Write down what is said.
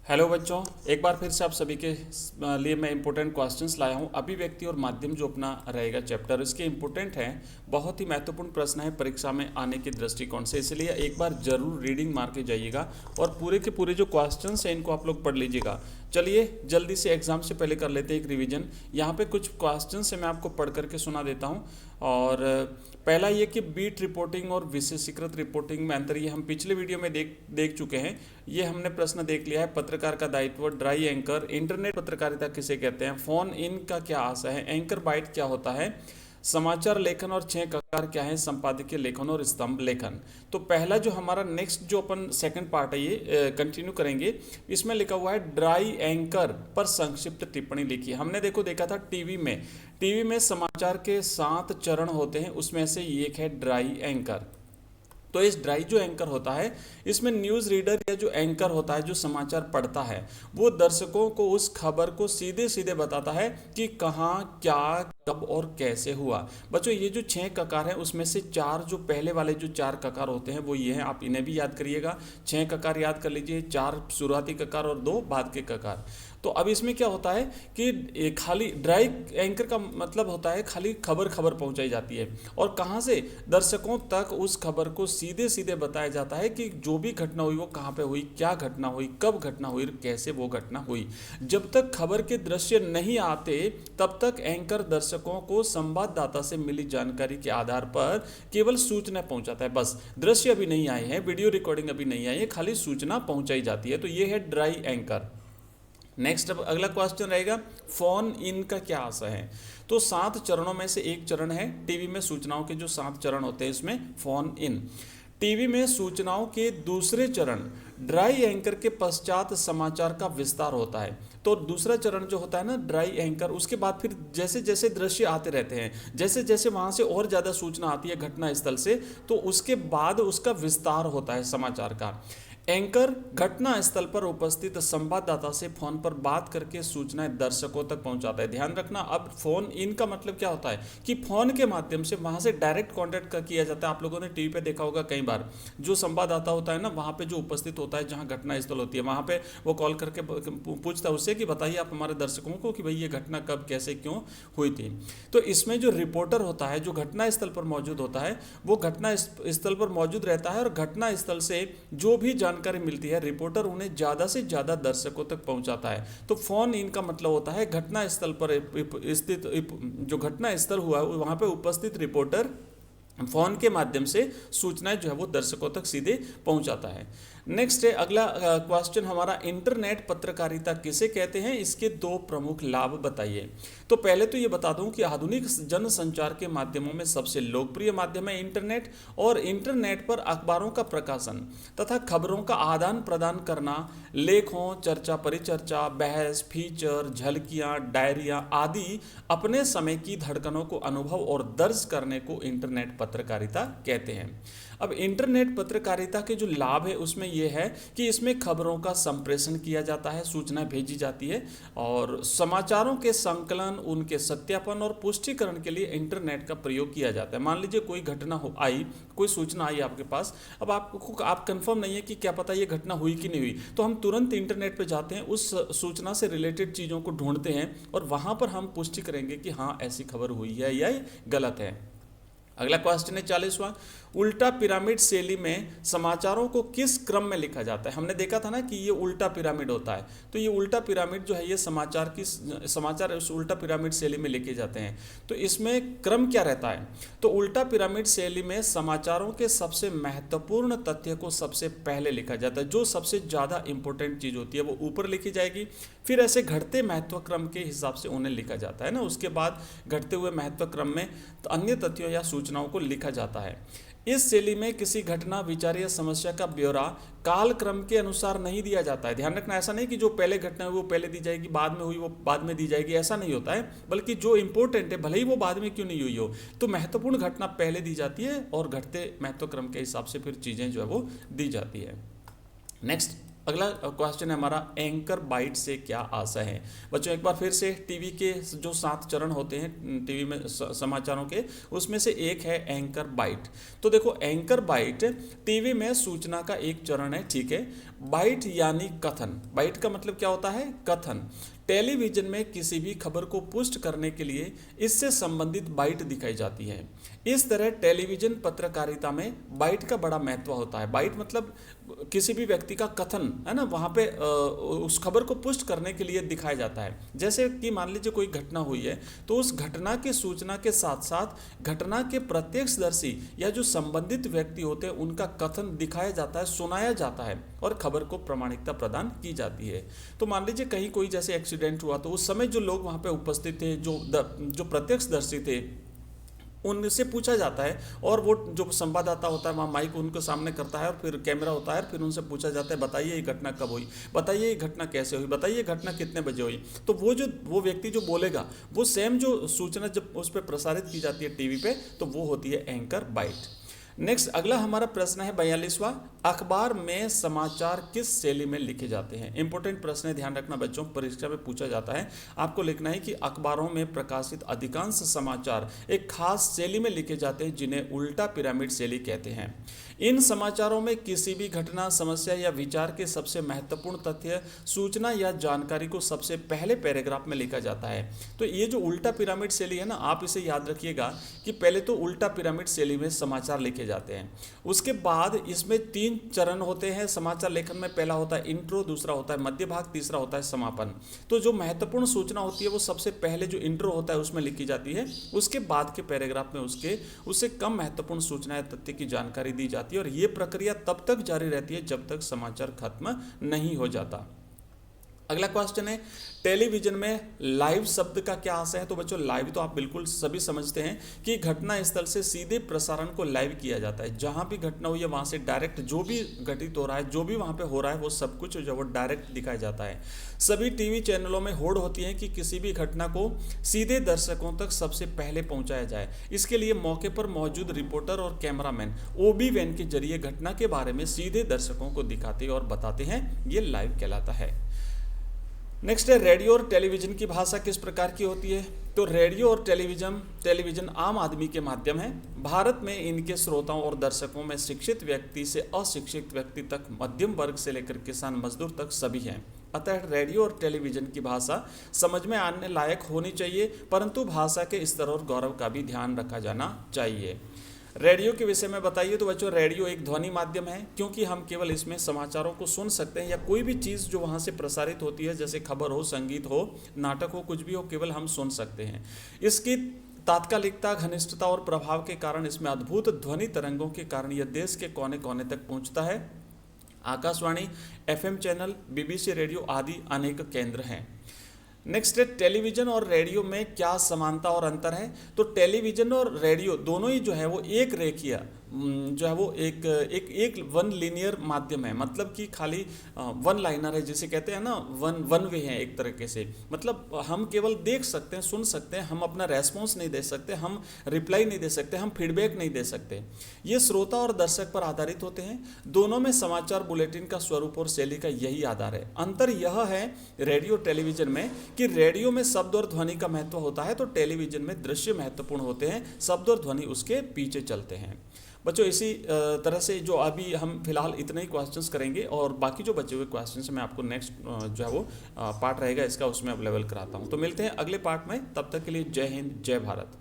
Hello बच्चों, एक बार फिर से आप सभी के लिए मैं इंपॉर्टेंट क्वेश्चंस लाया हूँ। अभिव्यक्ति और माध्यम जो अपना रहेगा चैप्टर, इसके इंपॉर्टेंट हैं। बहुत ही महत्वपूर्ण प्रश्न है परीक्षा में आने के दृष्टिकोण से, इसलिए एक बार जरूर रीडिंग मार के जाइएगा और पूरे के पूरे जो क्वेश्चंस हैं इनको आप लोग पढ़ लीजिएगा। चलिए जल्दी से एग्जाम से पहले कर लेते हैं एक रिवीजन। यहाँ पे कुछ क्वेश्चंस है, मैं आपको पढ़ करके सुना देता हूँ। और पहला ये कि बीट रिपोर्टिंग और विशेषीकृत रिपोर्टिंग में अंतर, ये हम पिछले वीडियो में देख चुके हैं। ये हमने प्रश्न देख लिया है। पत्रकार का दायित्व, ड्राई एंकर, इंटरनेट पत्रकारिता किसे कहते हैं, फोन इन का क्या आशय है, एंकर बाइट क्या होता है, समाचार लेखन और 6 ककार क्या है, संपादकीय लेखन और स्तंभ लेखन। तो पहला जो हमारा नेक्स्ट जो अपन सेकंड पार्ट है ये कंटिन्यू करेंगे। इसमें लिखा हुआ है ड्राई एंकर पर संक्षिप्त टिप्पणी लिखी। हमने देखा था टीवी में समाचार के 7 चरण होते हैं, उसमें से एक है ड्राई एंकर। तो इस ड्राई जो एंकर होता है, इसमें न्यूज़ रीडर या जो एंकर होता है जो समाचार पढ़ता है, वो दर्शकों को उस खबर को सीधे सीधे बताता है कि कहाँ, क्या, कब और कैसे हुआ। बच्चों ये जो 6 ककार हैं उसमें से 4 जो पहले वाले जो 4 ककार होते हैं वो ये हैं, आप इन्हें भी याद करिएगा। 6 ककार याद कर लीजिए, 4 शुरुआती ककार और 2 बाद के ककार। तो अब इसमें क्या होता है कि खाली ड्राई एंकर का मतलब होता है खाली खबर पहुंचाई जाती है, और कहाँ से, दर्शकों तक उस खबर को सीधे सीधे बताया जाता है कि जो भी घटना हुई वो कहाँ पे हुई, क्या घटना हुई, कब घटना हुई, कैसे वो घटना हुई। जब तक खबर के दृश्य नहीं आते तब तक एंकर दर्शकों को संवाददाता से मिली जानकारी के आधार पर केवल सूचना पहुंचाता है। बस दृश्य अभी नहीं आए हैं, वीडियो रिकॉर्डिंग अभी नहीं आई है, खाली सूचना पहुंचाई जाती है। तो ये है ड्राई एंकर। नेक्स्ट अब अगला क्वेश्चन रहेगा, फोन इन का क्या आशय है। तो 7 चरणों में से एक चरण है टीवी में सूचनाओं के जो 7 चरण होते हैं इसमें फोन इन। टीवी में सूचनाओं के दूसरे चरण ड्राई एंकर के पश्चात समाचार का विस्तार होता है। तो दूसरा चरण जो होता है ना ड्राई एंकर, उसके बाद फिर जैसे जैसे दृश्य आते रहते हैं, जैसे जैसे वहाँ से और ज़्यादा सूचना आती है घटना स्थल से, तो उसके बाद उसका विस्तार होता है समाचार का। एंकर घटना स्थल पर उपस्थित संवाददाता से फोन पर बात करके सूचनाएं दर्शकों तक पहुंचाता है। ध्यान रखना, अब फोन इन का मतलब क्या होता है कि फोन के माध्यम से वहां से डायरेक्ट कांटेक्ट किया जाता है। आप लोगों ने टीवी पे देखा होगा कई बार, जो संवाददाता होता है ना वहां पे जो उपस्थित होता है जहां घटना स्थल होती है, वहां पे वो कॉल करके पूछता है उससे कि बताइए आप हमारे दर्शकों को कि भाई ये घटना कब, कैसे, क्यों हुई थी। तो इसमें जो रिपोर्टर होता है जो घटना स्थल पर मौजूद होता है, वो घटना स्थल पर मौजूद रहता है और घटना स्थल से जो भी जानकारी मिलती है रिपोर्टर उन्हें ज़्यादा से ज़्यादा दर्शकों तक पहुंचाता है। तो फोन इन का मतलब होता है घटना स्थल पर स्थित, जो घटना स्थल हुआ है वहां पे उपस्थित रिपोर्टर फोन के माध्यम से सूचनाएं जो है वो दर्शकों तक सीधे पहुंचाता है। नेक्स्ट है अगला क्वेश्चन हमारा, इंटरनेट पत्रकारिता किसे कहते हैं, इसके 2 प्रमुख लाभ बताइए। तो पहले तो ये बता दूं कि आधुनिक जनसंचार के माध्यमों में सबसे लोकप्रिय माध्यम है इंटरनेट, और इंटरनेट पर अखबारों का प्रकाशन तथा खबरों का आदान प्रदान करना, लेखों, चर्चा परिचर्चा, बहस, फीचर, झलकियां, डायरिया आदि अपने समय की धड़कनों को अनुभव और दर्ज करने को इंटरनेट पत्रकारिता कहते हैं। अब इंटरनेट पत्रकारिता के जो लाभ है उसमें यह है कि इसमें खबरों का संप्रेषण किया जाता है, सूचनाएं भेजी जाती है, और समाचारों के संकलन, उनके सत्यापन और पुष्टिकरण के लिए इंटरनेट का प्रयोग किया जाता है। मान लीजिए कोई घटना आई, कोई सूचना आई आपके पास, अब आप कंफर्म नहीं है कि क्या पता ये घटना हुई कि नहीं हुई, तो हम तुरंत इंटरनेट पर जाते हैं, उस सूचना से रिलेटेड चीज़ों को ढूंढते हैं और वहाँ पर हम पुष्टि करेंगे कि हाँ ऐसी खबर हुई है या गलत है। अगला क्वेश्चन है 40वां, उल्टा पिरामिड शैली में समाचारों को किस क्रम में लिखा जाता है। हमने देखा था ना कि ये उल्टा पिरामिड होता है, तो ये उल्टा पिरामिड जो है ये समाचार उस उल्टा पिरामिड शैली में लिखे जाते हैं। तो इसमें क्रम क्या रहता है, तो उल्टा पिरामिड शैली में समाचारों के सबसे महत्वपूर्ण तथ्य को सबसे पहले लिखा जाता है। जो सबसे ज़्यादा इंपॉर्टेंट चीज़ होती है वो ऊपर लिखी जाएगी, फिर ऐसे घटते महत्व क्रम के हिसाब से उन्हें लिखा जाता है ना, उसके बाद घटते हुए महत्व क्रम में तो अन्य तथ्यों या सूचनाओं को लिखा जाता है। इस शैली में किसी घटना, विचार या समस्या का ब्यौरा काल क्रम के अनुसार नहीं दिया जाता है। ध्यान रखना, ऐसा नहीं कि जो पहले घटना हुई वो पहले दी जाएगी, बाद में हुई वो बाद में दी जाएगी, ऐसा नहीं होता है। बल्कि जो इंपॉर्टेंट है भले ही वो बाद में क्यों नहीं हुई हो, तो महत्वपूर्ण घटना पहले दी जाती है और घटते महत्व क्रम के हिसाब से फिर चीज़ें जो है वो दी जाती है। नेक्स्ट अगला क्वेश्चन है हमारा, एंकर बाइट से क्या आशा है। बच्चों एक बार फिर से टीवी के जो 7 चरण होते हैं टीवी में समाचारों के, उसमें से एक है एंकर बाइट। तो देखो एंकर बाइट टीवी में सूचना का एक चरण है, ठीक है। बाइट यानी कथन, बाइट का मतलब क्या होता है, कथन। टेलीविजन में किसी भी खबर को पुष्ट करने के लिए इससे संबंधित बाइट दिखाई जाती है। इस तरह टेलीविजन पत्रकारिता में बाइट का बड़ा महत्व होता है। बाइट मतलब किसी भी व्यक्ति का कथन है ना, वहाँ पे उस खबर को पुष्ट करने के लिए दिखाया जाता है। जैसे कि मान लीजिए कोई घटना हुई है, तो उस घटना की सूचना के साथ साथ घटना के प्रत्यक्षदर्शी या जो संबंधित व्यक्ति होते हैं उनका कथन दिखाया जाता है, सुनाया जाता है और खबर को प्रामाणिकता प्रदान की जाती है। तो मान लीजिए कहीं कोई जैसे एक्सीडेंट हुआ, तो उस समय जो लोग वहाँ पे उपस्थित थे, जो प्रत्यक्षदर्शी थे, उनसे पूछा जाता है और वो जो संवाददाता होता है वहाँ माइक उनके सामने करता है और फिर कैमरा होता है, फिर उनसे पूछा जाता है बताइए ये घटना कब हुई, बताइए ये घटना कैसे हुई, बताइए ये घटना कितने बजे हुई। तो वो व्यक्ति जो बोलेगा वो सेम जो सूचना जब उस पर प्रसारित की जाती है टीवी पे, तो वो होती है एंकर बाइट। नेक्स्ट अगला हमारा प्रश्न है 42वां, अखबार में समाचार किस शैली में लिखे जाते हैं। इंपॉर्टेंट प्रश्न है, ध्यान रखना बच्चों, परीक्षा में पूछा जाता है। आपको लिखना है कि अखबारों में प्रकाशित अधिकांश समाचार एक खास शैली में लिखे जाते हैं जिन्हें उल्टा पिरामिड शैली कहते हैं। इन समाचारों में किसी भी घटना, समस्या या विचार के सबसे महत्वपूर्ण तथ्य, सूचना या जानकारी को सबसे पहले पैराग्राफ में लिखा जाता है। तो ये जो उल्टा पिरामिड शैली है ना, आप इसे याद रखिएगा कि पहले तो उल्टा पिरामिड शैली में समाचार लिखे जाते हैं। उसके बाद इसमें 3 चरण होते हैं समाचार लेखन में। पहला होता है इंट्रो, दूसरा होता है मध्य भाग, तीसरा होता है समापन। तो जो महत्वपूर्ण सूचना होती है वो सबसे पहले जो इंट्रो होता है उसमें लिखी जाती है, उसके बाद के पैराग्राफ में उससे कम महत्वपूर्ण सूचना या तथ्य की जानकारी दी जाती है और ये प्रक्रिया तब तक जारी रहती है जब तक समाचार खत्म नहीं हो जाता। अगला क्वेश्चन है, टेलीविजन में लाइव शब्द का क्या आशय है। तो बच्चों लाइव तो आप बिल्कुल सभी समझते हैं कि घटना स्थल से सीधे प्रसारण को लाइव किया जाता है। जहां भी घटना हुई है वहां से डायरेक्ट जो भी घटित हो रहा है, जो भी वहां पे हो रहा है, वो सब कुछ जो वो डायरेक्ट दिखाया जाता है। सभी टीवी चैनलों में होड़ होती है कि किसी भी घटना को सीधे दर्शकों तक सबसे पहले पहुंचाया जाए। इसके लिए मौके पर मौजूद रिपोर्टर और कैमरामैन ओबी वैन के जरिए घटना के बारे में सीधे दर्शकों को दिखाते और बताते हैं, ये लाइव कहलाता है। नेक्स्ट है, रेडियो और टेलीविजन की भाषा किस प्रकार की होती है। तो रेडियो और टेलीविजन आम आदमी के माध्यम है। भारत में इनके श्रोताओं और दर्शकों में शिक्षित व्यक्ति से अशिक्षित व्यक्ति तक, मध्यम वर्ग से लेकर किसान मजदूर तक सभी हैं। अतः रेडियो और टेलीविजन की भाषा समझ में आने लायक होनी चाहिए, परंतु भाषा के स्तर और गौरव का भी ध्यान रखा जाना चाहिए। रेडियो के विषय में बताइए। तो बच्चों रेडियो एक ध्वनि माध्यम है, क्योंकि हम केवल इसमें समाचारों को सुन सकते हैं या कोई भी चीज़ जो वहाँ से प्रसारित होती है, जैसे खबर हो, संगीत हो, नाटक हो, कुछ भी हो, केवल हम सुन सकते हैं। इसकी तात्कालिकता, घनिष्ठता और प्रभाव के कारण, इसमें अद्भुत ध्वनि तरंगों के कारण यह देश के कोने कोने तक पहुँचता है। Akashvani, FM channel, BBC radio आदि अनेक केंद्र हैं। नेक्स्ट है, टेलीविज़न और रेडियो में क्या समानता और अंतर है। तो टेलीविज़न और रेडियो दोनों ही जो है वो एक रेखीय जो है वो एक वन लीनियर माध्यम है, मतलब कि खाली वन लाइनर है, जिसे कहते हैं ना वन वे है एक तरीके से। मतलब हम केवल देख सकते हैं, सुन सकते हैं, हम अपना रेस्पॉन्स नहीं दे सकते, हम रिप्लाई नहीं दे सकते, हम फीडबैक नहीं दे सकते। ये श्रोता और दर्शक पर आधारित होते हैं। दोनों में समाचार बुलेटिन का स्वरूप और शैली का यही आधार है। अंतर यह है रेडियो टेलीविज़न में कि रेडियो में शब्द और ध्वनि का महत्व होता है, तो टेलीविज़न में दृश्य महत्वपूर्ण होते हैं, शब्द और ध्वनि उसके पीछे चलते हैं। बच्चों इसी तरह से जो अभी हम फिलहाल इतने ही क्वेश्चंस करेंगे और बाकी जो बचे हुए क्वेश्चंस मैं आपको नेक्स्ट जो है वो पार्ट रहेगा इसका, उसमें अवेलेबल कराता हूँ। तो मिलते हैं अगले पार्ट में, तब तक के लिए जय हिंद, जय भारत।